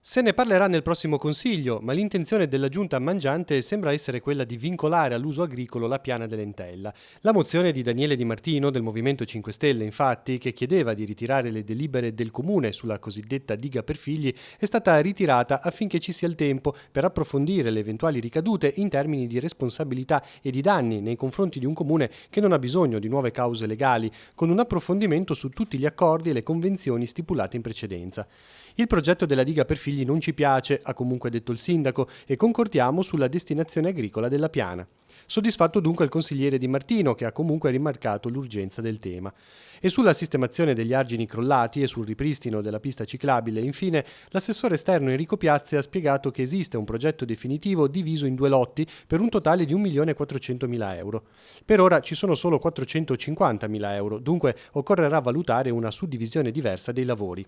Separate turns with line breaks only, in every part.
Se ne parlerà nel prossimo Consiglio, ma l'intenzione della giunta mangiante sembra essere quella di vincolare all'uso agricolo la piana dell'Entella. La mozione di Daniele Di Martino del Movimento 5 Stelle, infatti, che chiedeva di ritirare le delibere del Comune sulla cosiddetta diga per figli, è stata ritirata affinché ci sia il tempo per approfondire le eventuali ricadute in termini di responsabilità e di danni nei confronti di un Comune che non ha bisogno di nuove cause legali, con un approfondimento su tutti gli accordi e le convenzioni stipulate in precedenza. Il progetto della diga per figli non ci piace, ha comunque detto il sindaco, e concordiamo sulla destinazione agricola della piana. Soddisfatto dunque il consigliere Di Martino, che ha comunque rimarcato l'urgenza del tema. E sulla sistemazione degli argini crollati e sul ripristino della pista ciclabile, infine, l'assessore esterno Enrico Piazzi ha spiegato che esiste un progetto definitivo diviso in due lotti per un totale di 1.400.000 euro. Per ora ci sono solo 450.000 euro, dunque occorrerà valutare una suddivisione diversa dei lavori.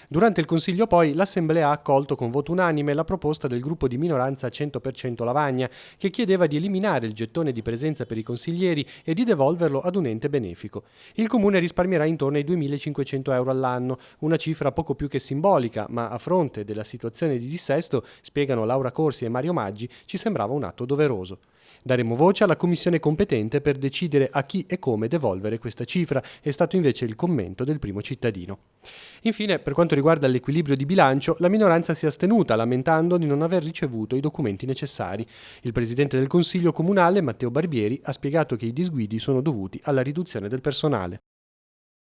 Durante il Consiglio poi l'Assemblea ha accolto con voto unanime la proposta del gruppo di minoranza 100% Lavagna, che chiedeva di eliminare il gettone di presenza per i consiglieri e di devolverlo ad un ente benefico. Il Comune risparmierà intorno ai 2.500 euro all'anno, una cifra poco più che simbolica, ma a fronte della situazione di dissesto, spiegano Laura Corsi e Mario Maggi, ci sembrava un atto doveroso. Daremo voce alla commissione competente per decidere a chi e come devolvere questa cifra, è stato invece il commento del primo cittadino. Infine, per quanto riguarda l'equilibrio di bilancio, la minoranza si è astenuta, lamentando di non aver ricevuto i documenti necessari. Il presidente del Consiglio comunale, Matteo Barbieri, ha spiegato che i disguidi sono dovuti alla riduzione del personale.